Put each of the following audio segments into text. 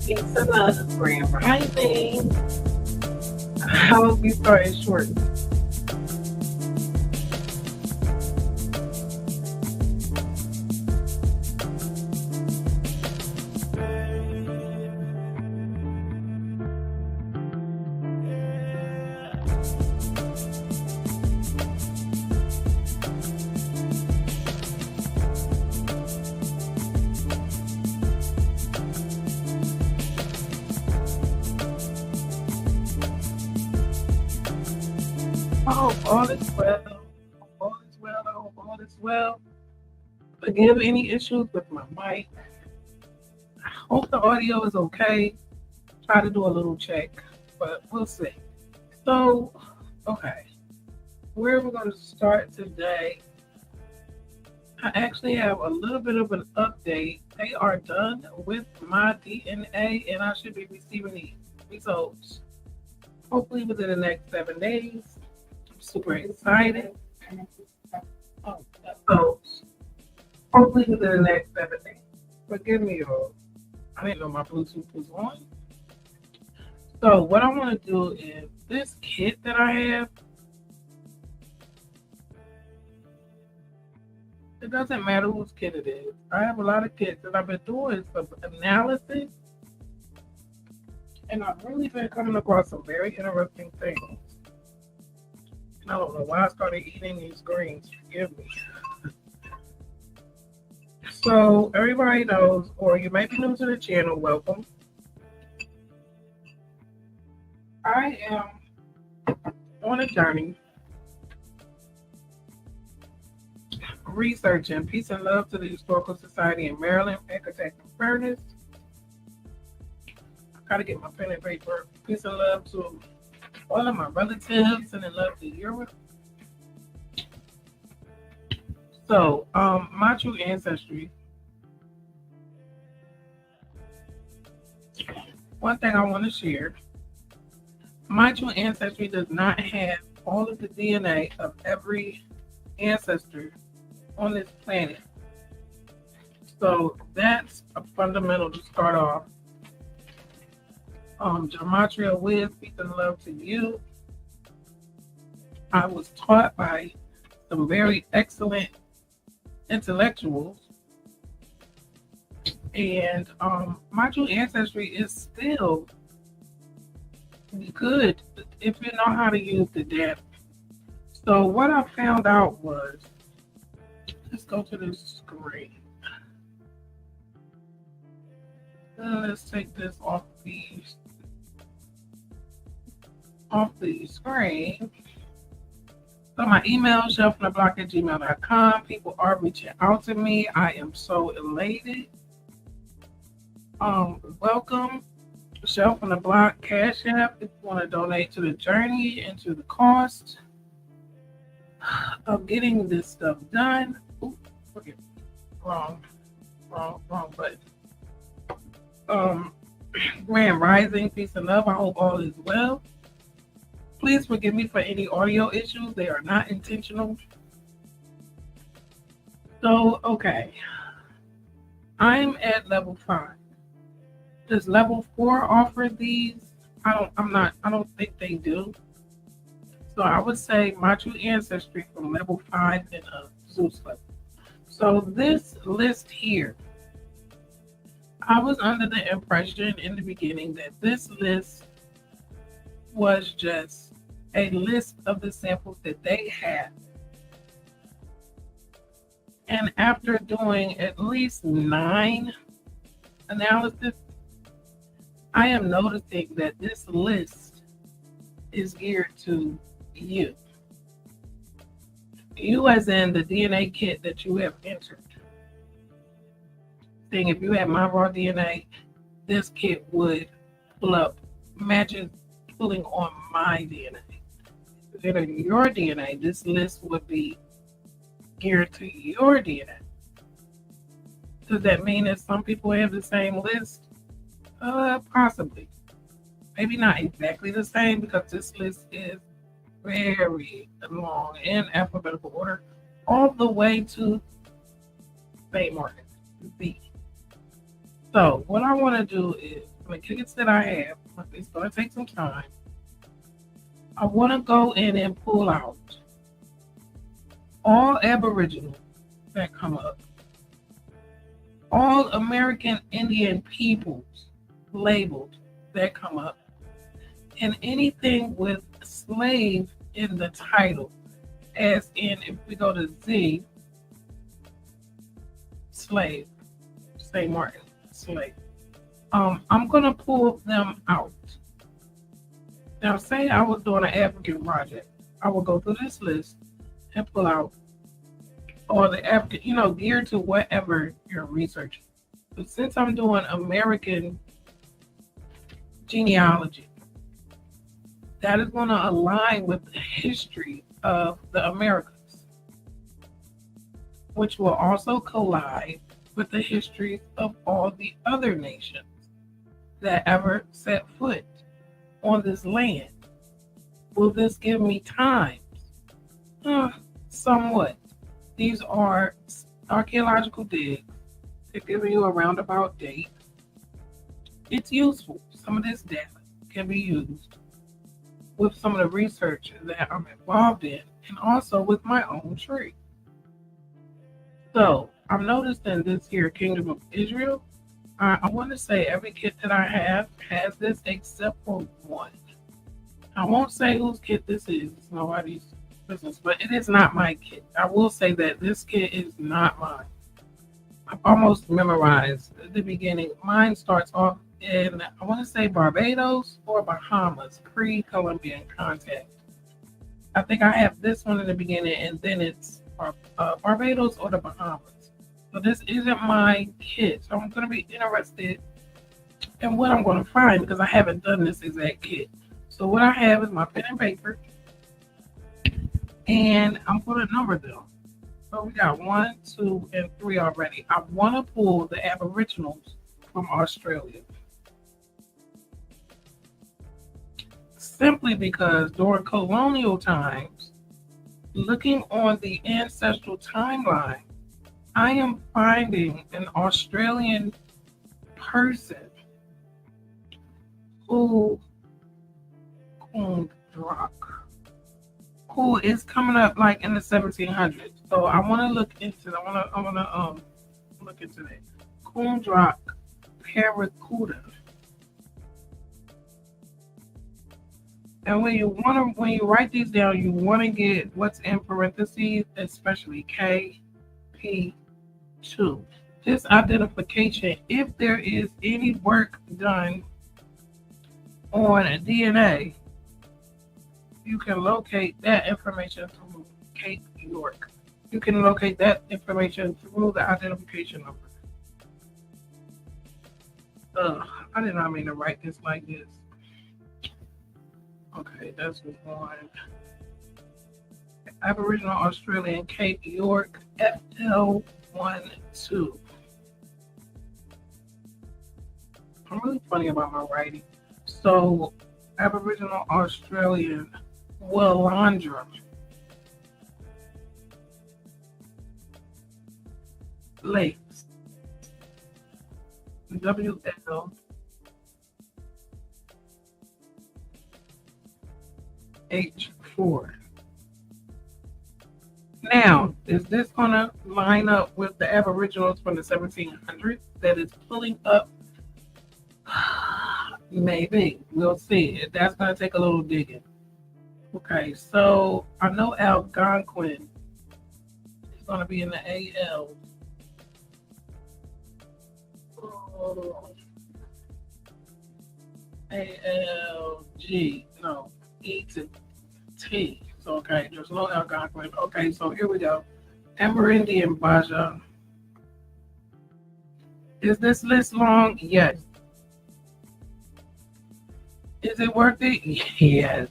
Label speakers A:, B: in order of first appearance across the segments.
A: Peace and love, Grand Rising. How will we start it short? Oh, all is well. All is well. I hope all is well. Forgive any issues with my mic. I hope the audio is okay. Try to do a little check, but we'll see. So, okay, where we're going to start today, I actually have a little bit of an update. They are done with my DNA, and I should be receiving the results hopefully within the next 7 days. I'm super excited. Oh, so hopefully within the next 7 days. Forgive me, y'all. I didn't know my Bluetooth was on. So what I want to do is this kit that I have, it doesn't matter whose kit it is. I have a lot of kits that I've been doing some analysis, and I've really been coming across some very interesting things. And I don't know why I started eating these greens. Forgive me. So everybody knows, or you might be new to the channel, welcome. I am on a journey researching peace and love to the Historical Society in Maryland, Architect and Furnace. I gotta get my pen and paper. Peace and love to all of my relatives and in love to Europe. So, my true ancestry. One thing I want to share. My true ancestry does not have all of the DNA of every ancestor on this planet. So that's a fundamental to start off. Gematria Wiz, peace and love to you. I was taught by some very excellent intellectuals, and my true ancestry is still good if you know how to use the data. So what I found out was, let's go to the screen. Let's take this off the screen. So my email, shelfandtheblock@gmail.com. People are reaching out to me. I am so elated. Welcome. Shelf on the Block Cash App if you want to donate to the journey and to the cost of getting this stuff done. Ooh, okay. Wrong button. Grand Rising, peace and love. I hope all is well. Please forgive me for any audio issues. They are not intentional. So, okay. I'm at level 5. Does level 4 offer these? I don't think they do. So I would say my true ancestry from level 5 and up, Zeus level. So this list here, I was under the impression in the beginning that this list was just a list of the samples that they had. And after doing at least 9 analysis, I am noticing that this list is geared to you. You as in the DNA kit that you have entered. Saying if you had my raw DNA, this kit would pull up matches pulling on my DNA. If you enter your DNA, this list would be geared to your DNA. Does that mean that some people have the same list? Possibly. Maybe not exactly the same because this list is very long in alphabetical order, all the way to Bay Market Z. So what I want to do is from the kids that I have, it's going to take some time. I want to go in and pull out all Aboriginal that come up, all American Indian peoples labeled that come up, and anything with slave in the title, as in if we go to Z, slave, St. Martin, slave. I'm gonna pull them out. Now, say I was doing an African project, I will go through this list and pull out all the African, geared to whatever you're researching. But since I'm doing American genealogy, that is going to align with the history of the Americas, which will also collide with the history of all the other nations that ever set foot on this land. Will this give me time? Somewhat. These are archaeological digs. They're giving you a roundabout date. It's useful. Some of this data can be used with some of the research that I'm involved in, and also with my own tree. So I've noticed in this here Kingdom of Israel, I want to say every kit that I have has this except for one. I won't say whose kit this is. It's nobody's business, but it is not my kit. I will say that this kit is not mine. I've almost memorized the beginning. Mine starts off in, I want to say Barbados or Bahamas, pre-Columbian contact. I think I have this one in the beginning, and then it's Barbados or the Bahamas. So this isn't my kit. So I'm going to be interested in what I'm going to find, because I haven't done this exact kit. So what I have is my pen and paper, and I'm going to number them. So we got 1, 2, and 3 already. I want to pull the Aboriginals from Australia, simply because during colonial times, looking on the ancestral timeline, I am finding an Australian person who is coming up like in the 1700s. So I want to look into. I want to look into that. Kundrak Paracuda. And when you write these down, you want to get what's in parentheses, especially KP2. This identification, if there is any work done on a DNA, you can locate that information through Cape York. You can locate that information through the identification number. I did not mean to write this like this. Okay, that's one. Aboriginal Australian Cape York FL12. I'm really funny about my writing. So, Aboriginal Australian Willandra. Lakes. WL H4. Now, is this going to line up with the Aboriginals from the 1700s that is pulling up? Maybe. We'll see. That's going to take a little digging. Okay, so I know Algonquin is going to be in the AL. ALG. No, E to T. So, okay, there's no Algonquin. Okay, so here we go. Amerindian Baja. Is this list long? Yes. Is it worth it? Yes.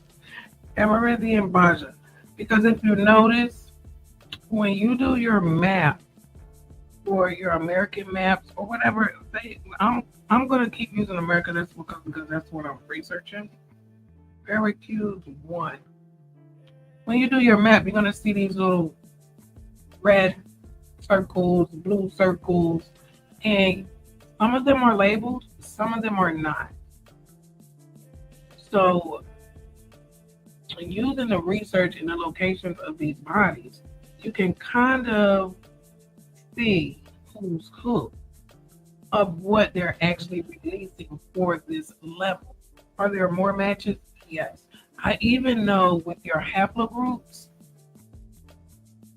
A: Amerindian Baja. Because if you notice, when you do your map or your American maps or whatever, I'm going to keep using America because that's what I'm researching. Paracude 1. When you do your map, you're going to see these little red circles, blue circles, and some of them are labeled, Some of them are not. So, using the research and the locations of these bodies, you can kind of see who's who of what they're actually releasing for this level. Are there more matches? Yes. I even know with your haplogroups,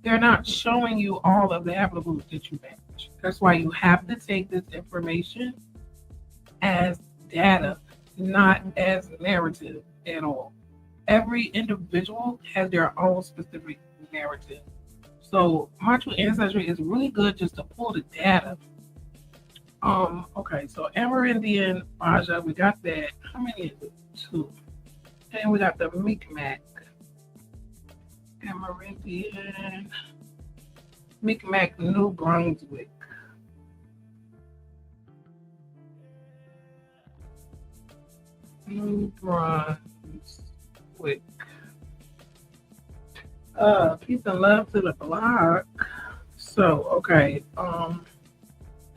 A: they're not showing you all of the haplogroups that you match. That's why you have to take this information as data, not as narrative at all. Every individual has their own specific narrative. So Marshall Ancestry is really good just to pull the data. Okay, so Amerindian Baja, we got that. How many is it? Two. And we got the Micmac. Amerindian Micmac, New Brunswick. New Brunswick. Peace and love to the blog. So, okay.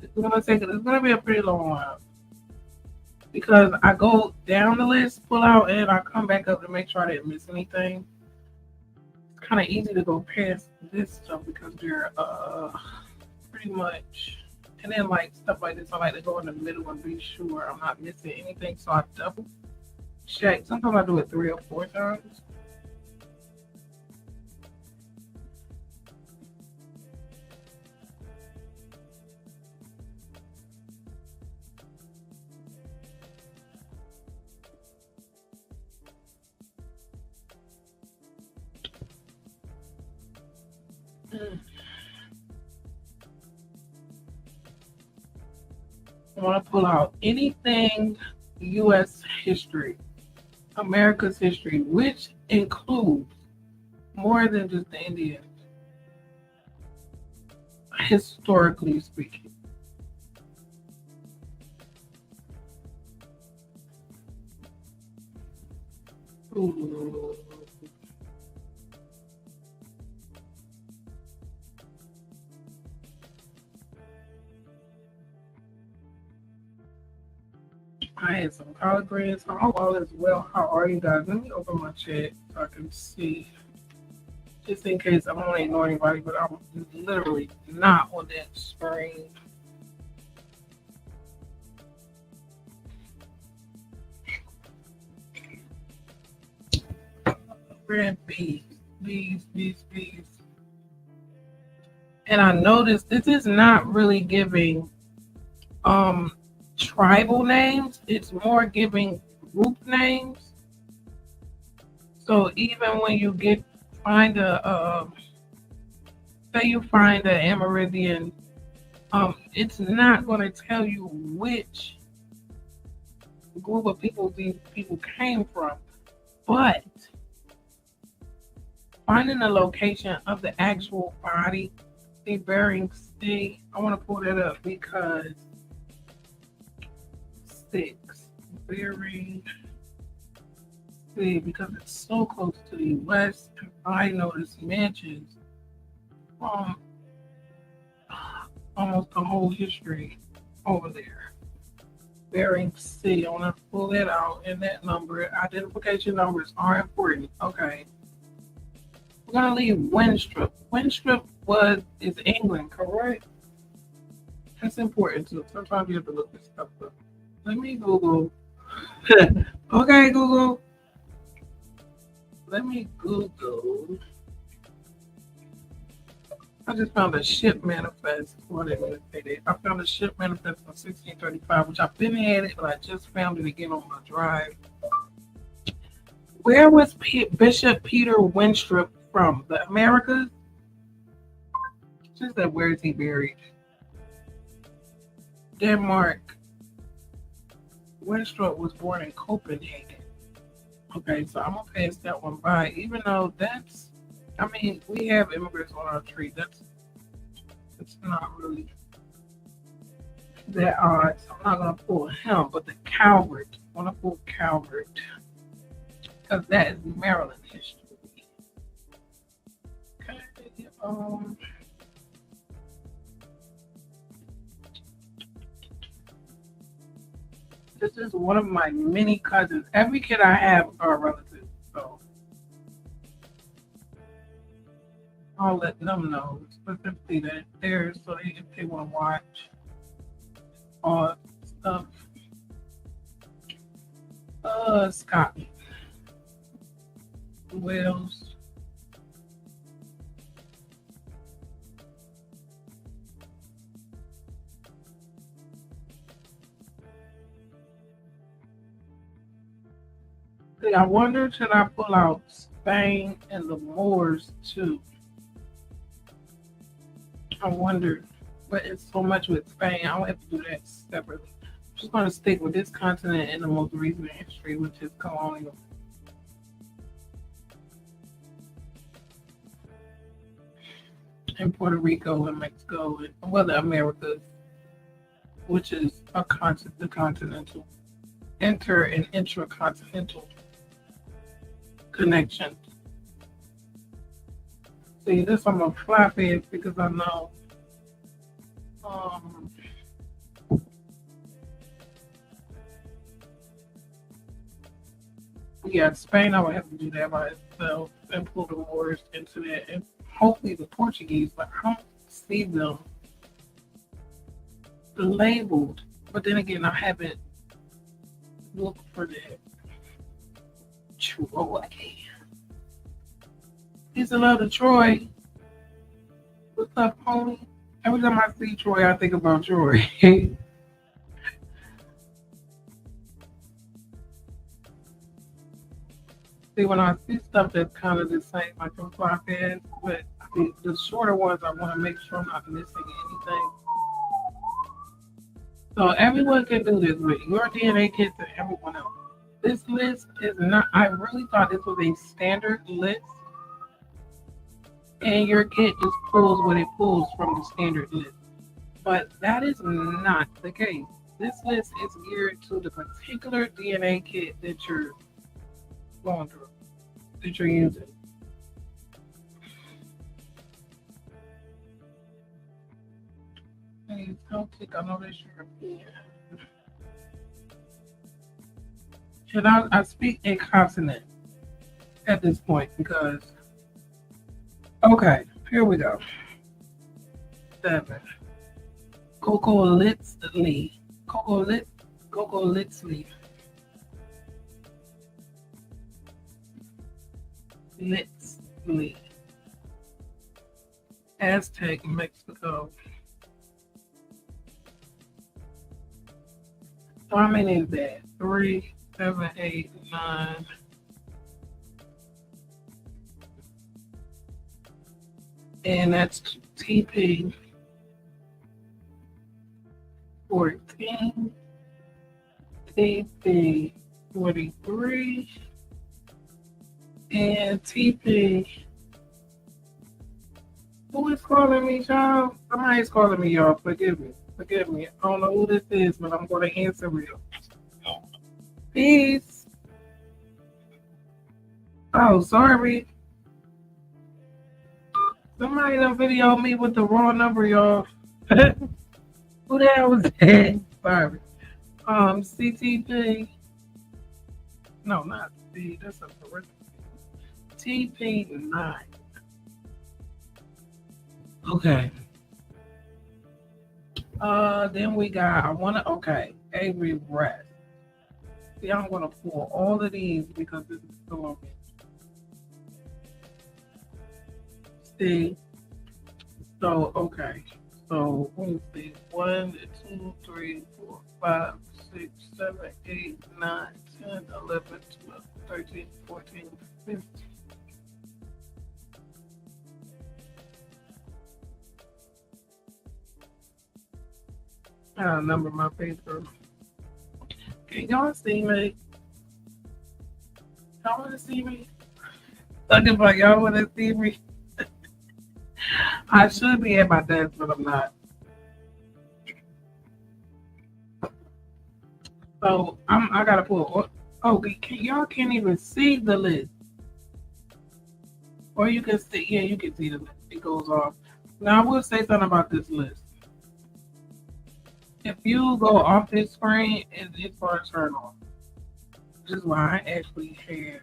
A: It's gonna be a pretty long while. Because I go down the list, pull out, and I come back up to make sure I didn't miss anything. It's kind of easy to go past this stuff because they're pretty much, and then like stuff like this, I like to go in the middle and be sure I'm not missing anything. So I double check. Sometimes I do it 3 or 4 times. I want to pull out anything U.S. history, America's history, which includes more than just the Indians, historically speaking. Ooh. I had some collard greens. I hope all is well. How are you guys? Let me open my chat so I can see. Just in case I don't want to ignore anybody, but I'm literally not on that screen. Red bees. And I noticed this is not really giving tribal names. It's more giving group names. So even when you find a say you find an Amerindian, it's not going to tell you which group of people these people came from, but finding the location of the actual body, the Bering Sea. I want to pull that up because 6 Bering Sea, because it's so close to the west. I noticed mansions from almost the whole history over there. Bering Sea. I want to pull that out, and that number, identification numbers are important. Okay. We're gonna leave Winstrip. Winstrip is England, correct? That's important too. Sometimes you have to look this stuff up. Let me Google. Okay, Google. Let me Google. I just found a ship manifest. Well, they didn't say that. I found a ship manifest from 1635, which I've been at it, but I just found it again on my drive. Where was Bishop Peter Winstrip from? The Americas? Just that, where is he buried? Denmark. Winstrip was born in Copenhagen. Okay, so I'm gonna pass that one by, even though we have immigrants on our tree. That's not really that odd. So I'm not gonna pull him, but the Calvert. I wanna pull Calvert because that is Maryland history. Okay, This is one of my many cousins. Every kid I have are relatives, so I'll let them know specifically that they're so they, if they want to watch all stuff. Scotland, Wales. See, I wonder should I pull out Spain and the Moors too? I wonder, but it's so much with Spain. I'll have to do that separately. I'm just going to stick with this continent in the most recent history, which is colonial. In Puerto Rico and Mexico and well, the Americas, which is the continental, and intracontinental connections. See, this I'm gonna flap it because I know. Um, yeah, Spain. I would have to do that by itself and pull the Moors into that, and hopefully the Portuguese. But I don't see them labeled. But then again, I haven't looked for that. Troy. Peace and love to Troy. What's up, homie? Every time I see Troy, I think about Troy. See, when I see stuff that's kind of the same, I can fly past, but the shorter ones, I want to make sure I'm not missing anything. So everyone can do this with your DNA kits and everyone else. This list is not, I really thought this was a standard list, and your kit just pulls what it pulls from the standard list. But that is not the case. This list is geared to the particular DNA kit that you're going through, that you're using. Hey, don't click on all this European. And I speak in consonant at this point because, okay, here we go. 7. Coco Litzley. Coco Litzley. Litzley. Aztec, Mexico. So how many is that? 3, 7, 8, 9. And that's TP 14, TP 43, and TP. Who is calling me, y'all? Somebody's calling me, y'all. Forgive me. Forgive me. I don't know who this is, but I'm going to answer real. Peace. Oh, sorry. Somebody done video me with the wrong number, y'all. Who the hell was that? Sorry. CTP. No, not C. That's a correct. TP9. Okay. Then we got, Avery Rest. See, I'm going to pull all of these because this is the longest. See, so, okay. So, let me see. 1, 2, 3, 4, 5, 6, 7, 8, 9, 10, 11, 12, 13, 14, 15. I number my paper. Can y'all see me? Y'all want to see me? Talking about y'all want to see me? I should be at my desk, but I'm not. So I gotta pull. Oh, y'all can't even see the list, or you can see. Yeah, you can see the list. It goes off. Now I will say something about this list. If you go off this screen, it's going to turn off. This is why I actually have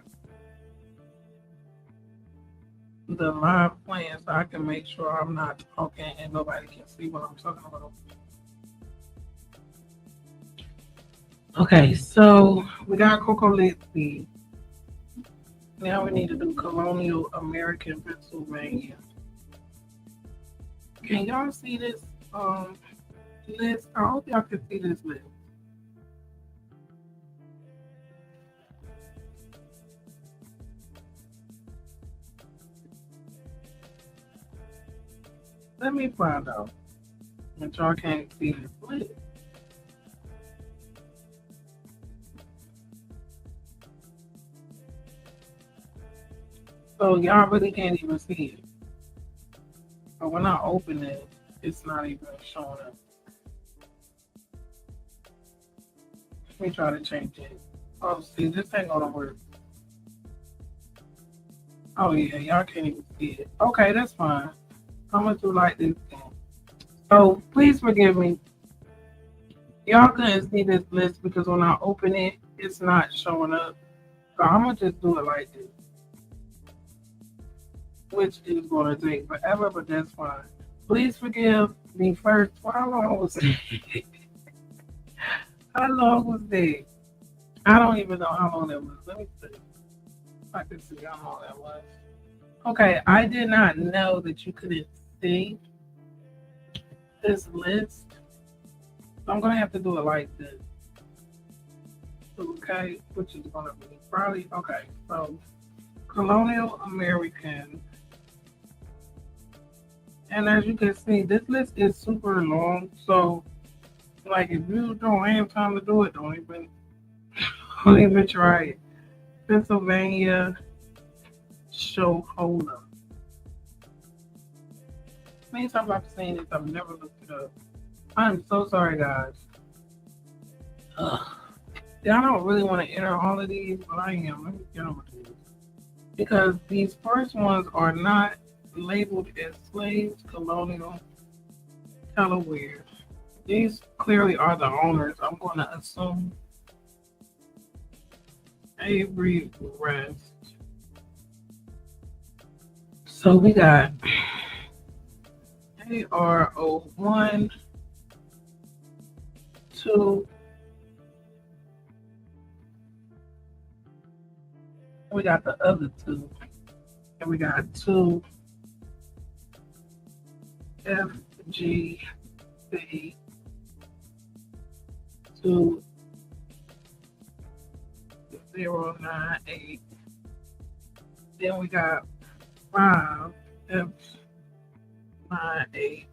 A: the live playing so I can make sure I'm not talking and nobody can see what I'm talking about. Okay, so we got Cocoa Litzy. Now we need to do Colonial American Pennsylvania. Can y'all see this list? I hope y'all can see this list. Let me find out. But y'all can't see this list. So y'all really can't even see it. But when I open it, it's not even showing up. Let me try to change it. Oh, see, this ain't gonna work. Oh yeah, y'all can't even see it. Okay, that's fine. I'm gonna do like this thing. So please forgive me. Y'all couldn't see this list because when I open it, it's not showing up. So I'm gonna just do it like this, which is gonna take forever, but that's fine. Please forgive me first. How long was it? How long was that? I don't even know how long that was. Let me see. I can see how long that was. Okay, I did not know that you couldn't see this list. So I'm gonna have to do it like this. Okay, which is gonna be probably okay. So Colonial American. And as you can see, this list is super long. So like if you don't have time to do it, don't even try it. Pennsylvania Shohola. Many times I've seen this, I've never looked it up. I'm so sorry, guys. Ugh. I don't really want to enter all of these, but I am. Let me get on with these. Because these first ones are not labeled as slaves, colonial, Delaware. These clearly are the owners. I'm going to assume Avery Rest. So we got AR01, 2. We got the other 2. And we got 2 FGC 2098. Then we got 5 F98.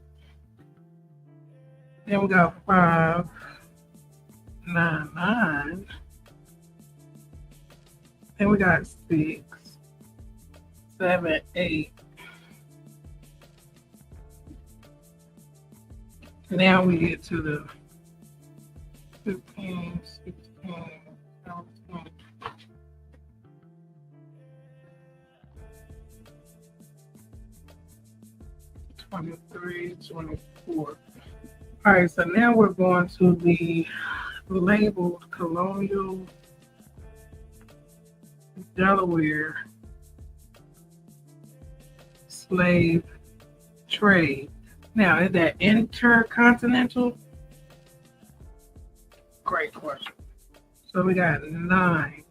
A: Then we got 599. Then we got 6, 7, 8. Now we get to the 15, 16, 17, 23, 24. All right, so now we're going to the labeled Colonial Delaware slave trade. Now, is that intercontinental? Great question. So we got 9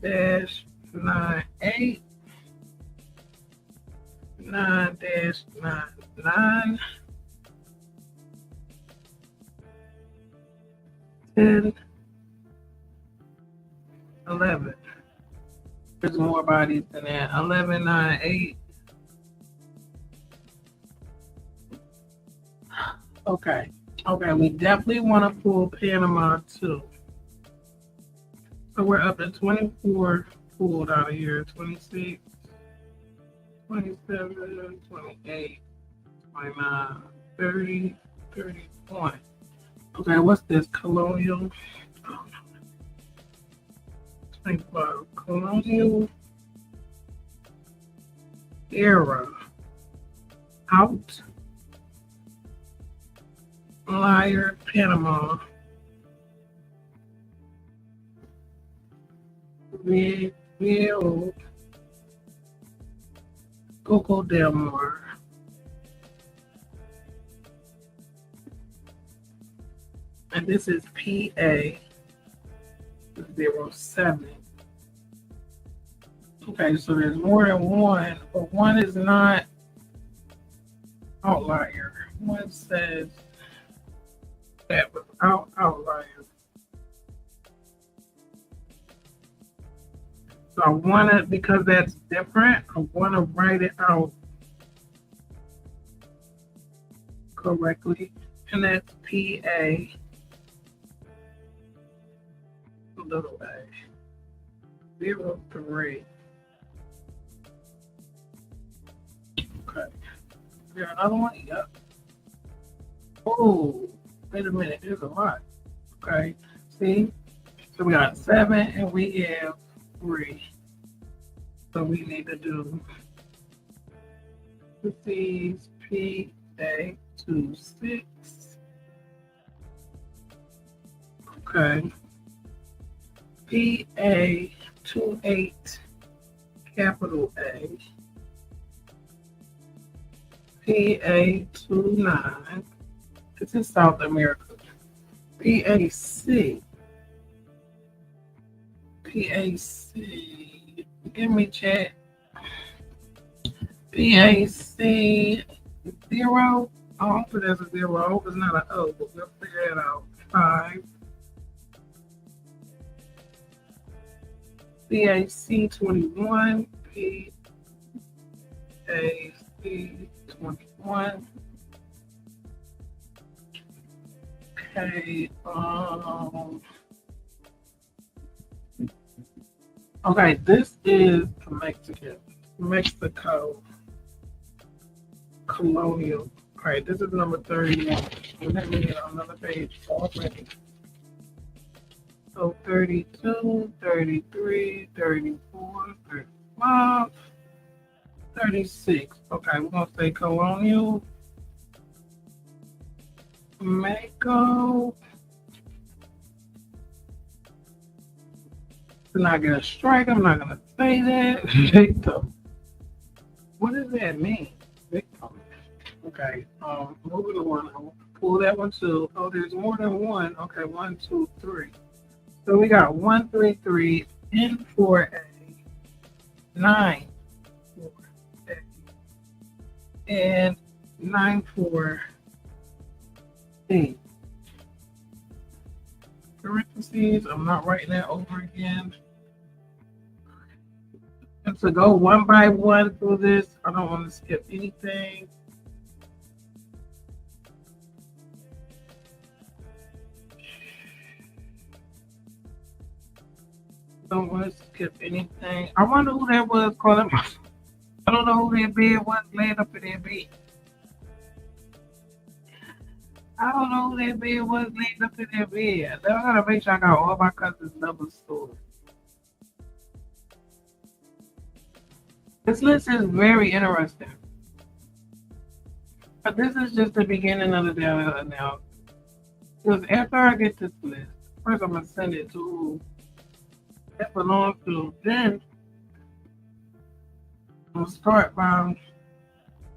A: dash 98, 9 dash 99, 10, 11. There's more bodies than that. 11, 9, 8. Okay. Okay, we definitely want to pull Panama too. So we're up to 24 pulled out of here. 26, 27, 28, 29, 30, 31. Okay, what's this? Colonial? Oh, no. 25. Colonial era. Out. Liar, Panama. Viejo, Coco Del Mar. And this is PA07. Okay, so there's more than one, but one is not outlier. One says that without outlier. So I want to, because that's different, I want to write it out correctly. And that's PA, little a, 03. Okay. Is there another one? Yep. Oh, wait a minute. There's a lot. Okay. See? So we got 7 and we have 3. So we need to do these PA26. Okay. PA28, capital A. PA29. This is South America. PAC. PAC. Give me chat. PAC 0. Oh, I'll put it as a 0. I hope it's not an O, but we'll figure it out. 5. PAC 21. PAC 21. Okay. Okay, this is Mexico. Colonial. All right, this is number 31. Let me get on another page already. So 32, 33, 34, 35, 36. Okay, we're going to say Colonial. Mexico. I'm not going to strike. I'm not going to say that. Victim. What does that mean? Victim. Okay. Moving on. I'll pull that one too. Oh, there's more than one. Okay, 1, 2, 3. So we got 133 in 4A, 9 4A, and 9 4A. Parentheses. I'm not writing that over again. And to go one by one through this, I don't want to skip anything. Don't want to skip anything. I wonder who that was calling my phone. I don't know who that bed was laying up in that bed. I don't know who that bed was laying up in that bed. I gotta make sure I got all my cousins' numbers stored. This list is very interesting. But this is just the beginning of the data now. Because after I get this list, first I'm going to send it to that belongs to. Then I'm going to start by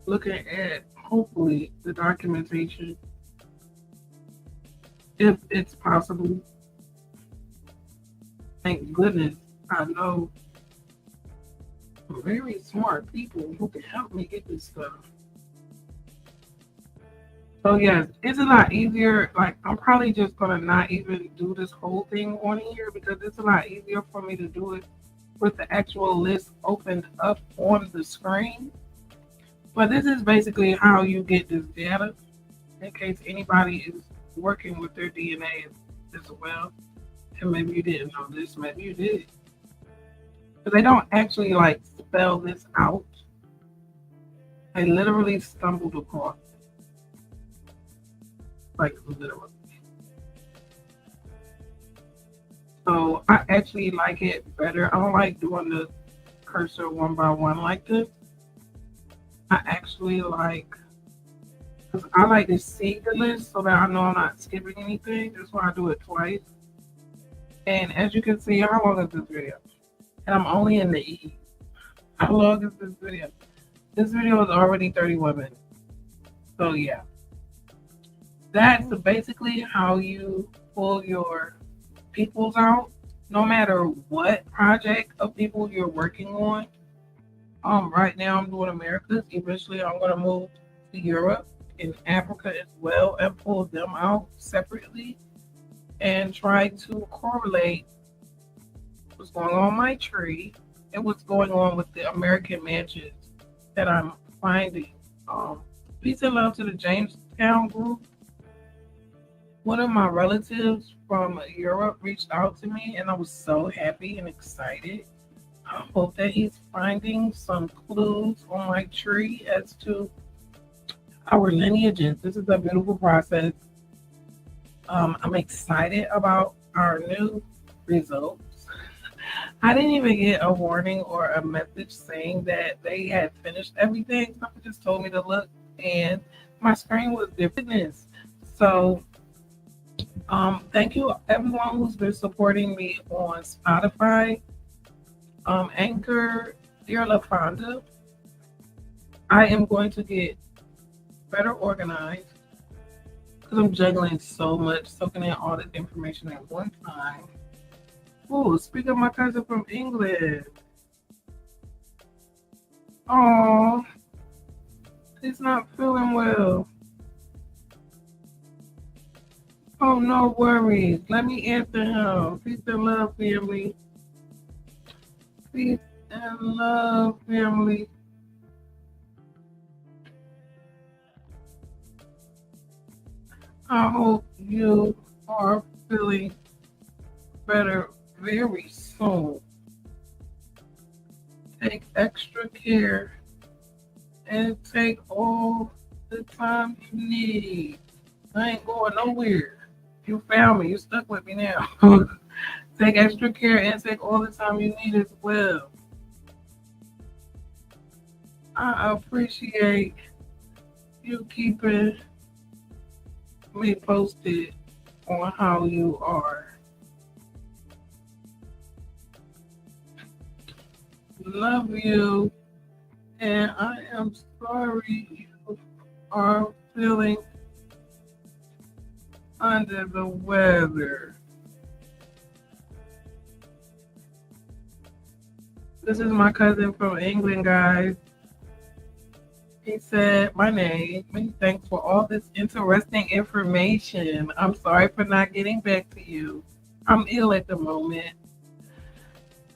A: looking at, hopefully, the documentation. If it's possible. Thank goodness I know very smart people who can help me get this stuff. So yes, it's a lot easier. Like, I'm probably just gonna not even do this whole thing on here because it's a lot easier for me to do it with the actual list opened up on the screen. But this is basically how you get this data in case anybody is working with their DNA as well. And maybe you didn't know this, maybe you did. But they don't actually like spell this out. I literally stumbled across it. Like literally. So I actually like it better. I don't like doing the cursor one by one like this. I actually like I like to see the list so that I know I'm not skipping anything. That's why I do it twice. And as you can see, how long is this video? And I'm only in the E. How long is this video? This video is already 31 minutes. So yeah, that's basically how you pull your peoples out. No matter what project of people you're working on. Right now I'm doing Americas. Eventually I'm gonna move to Europe and Africa as well and pull them out separately and try to correlate what's going on my tree and what's going on with the American mansions that I'm finding. Um, Peace and love to the Jamestown group. One of my relatives from Europe reached out to me, and I was so happy and excited. I hope that he's finding some clues on my tree as to our lineages. This is a beautiful process. I'm excited about our new results. I didn't even get a warning or a message saying that they had finished everything. Someone just told me to look, and my screen was different. So, thank you everyone who's been supporting me on Spotify, Anchor, Dear LaFonda. I am going to get better organized because I'm juggling so much, soaking in all this information at one time. Oh, speaking of my cousin from England. Oh, he's not feeling well. Oh, no worries. Let me answer him. Peace and love, family. Peace and love, family. I hope you are feeling better very soon. Take extra care and take all the time you need. I ain't going nowhere. You found me. You stuck with me now. Take extra care and take all the time you need as well. I appreciate you keeping me posted on how you are. Love you, and I am sorry you are feeling under the weather. This is my cousin from England, guys. He said my name. Many thanks for all this interesting information. I'm sorry for not getting back to you. I'm ill at the moment.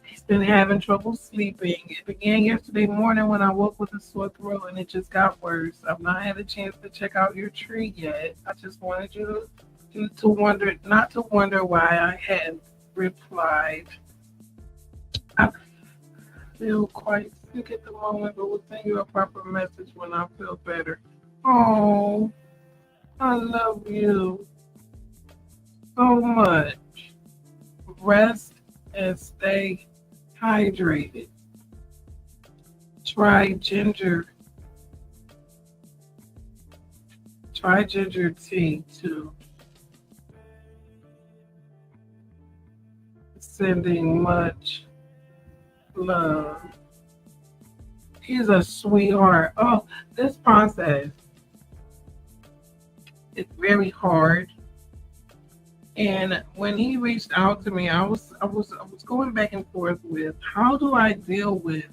A: He's been having trouble sleeping. It began yesterday morning when I woke with a sore throat and it just got worse. I've not had a chance to check out your tree yet. I just wanted you to wonder, not to wonder why I hadn't replied. I feel quite sick at the moment, but will send you a proper message when I feel better. Oh, I love you so much. Rest and stay hydrated. Try ginger. Try ginger tea too. Sending much love. He's a sweetheart. Oh, this process is very hard. And when he reached out to me, I was going back and forth with how do I deal with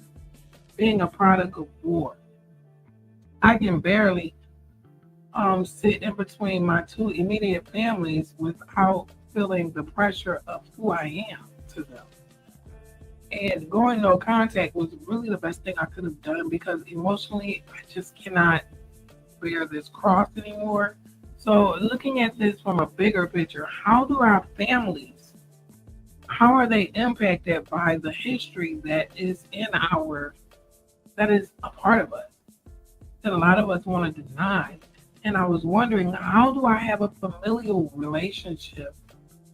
A: being a product of war? I can barely sit in between my two immediate families without feeling the pressure of who I am to them. And going no contact was really the best thing I could have done because emotionally I just cannot bear this cross anymore. So looking at this from a bigger picture, how do our families, how are they impacted by the history that is that is a part of us, that a lot of us want to deny? And I was wondering, how do I have a familial relationship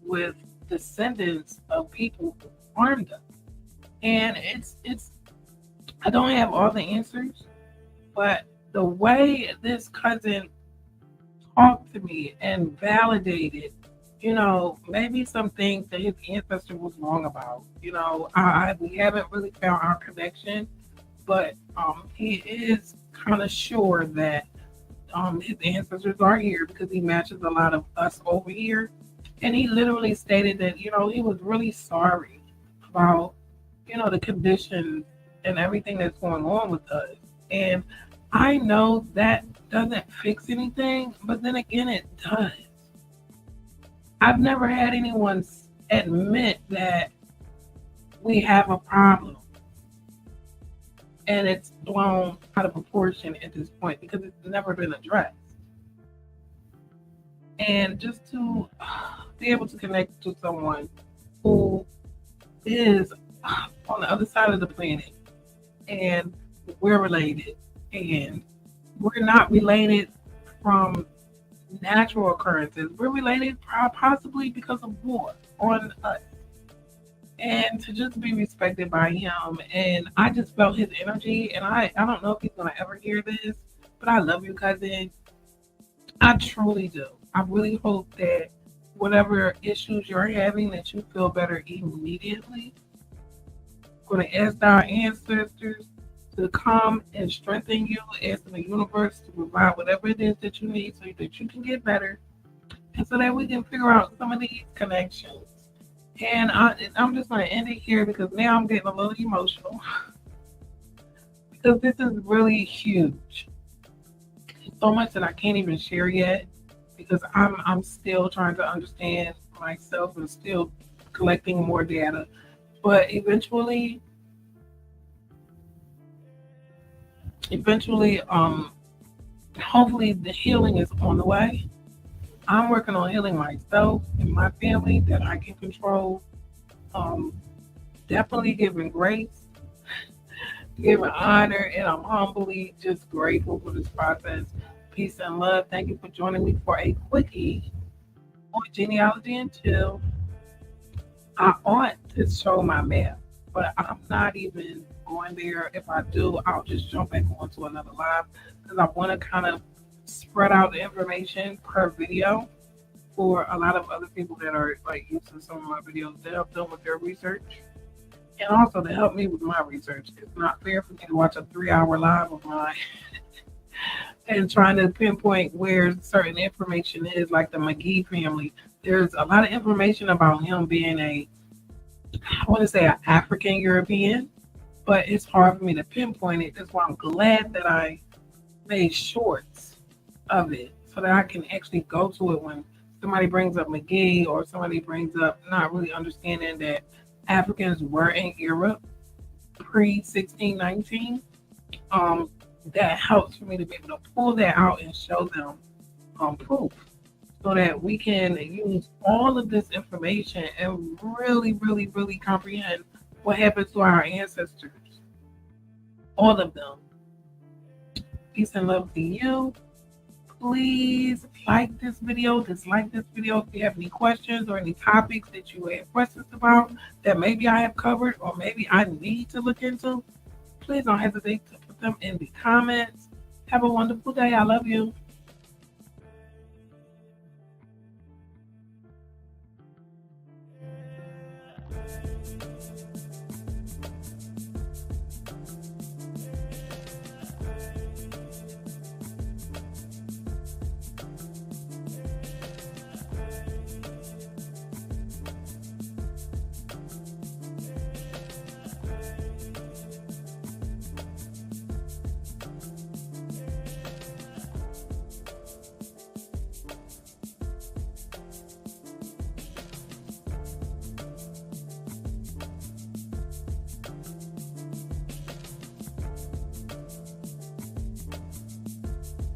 A: with descendants of people who harmed us? And it's I don't have all the answers, but the way this cousin talk to me and validated, maybe some things that his ancestor was wrong about. We haven't really found our connection, but he is kind of sure that his ancestors are here because he matches a lot of us over here. And he literally stated that, he was really sorry about, the conditions and everything that's going on with us. And I know that doesn't fix anything, but then again, it does. I've never had anyone admit that we have a problem and it's blown out of proportion at this point because it's never been addressed. And just to be able to connect to someone who is on the other side of the planet and we're related and we're not related from natural occurrences. We're related possibly because of war on us. And to just be respected by him. And I just felt his energy. And I don't know if he's going to ever hear this, but I love you, cousin. I truly do. I really hope that whatever issues you're having, that you feel better immediately. I'm going to ask our ancestors to come and strengthen you, asking the universe to provide whatever it is that you need so that you can get better and so that we can figure out some of these connections. And I'm just going to end it here because now I'm getting a little emotional because this is really huge. So much that I can't even share yet because I'm still trying to understand myself and still collecting more data. But eventually, hopefully the healing is on the way. I'm working on healing myself and my family that I can control. Um, Definitely giving grace, giving honor, and I'm humbly just grateful for this process. Peace and love. Thank you for joining me for a quickie on Genealogy and Chill. I ought to show my map, but I'm not even going there. If I do, I'll just jump back onto another live because I want to kind of spread out the information per video for a lot of other people that are like using some of my videos to help them with their research and also to help me with my research. It's not fair for me to watch a 3-hour live of mine and trying to pinpoint where certain information is, like the McGee family. There's a lot of information about him being I want to say an African European, but it's hard for me to pinpoint it. That's why I'm glad that I made shorts of it so that I can actually go to it when somebody brings up McGee or somebody brings up not really understanding that Africans were in Europe pre 1619. That helps for me to be able to pull that out and show them proof so that we can use all of this information and really, really, really comprehend what happened to our ancestors. All of them. Peace and love to you. Please like this video, dislike this video if you have any questions or any topics that you have questions about that maybe I have covered or maybe I need to look into. Please don't hesitate to put them in the comments. Have a wonderful day. I love you.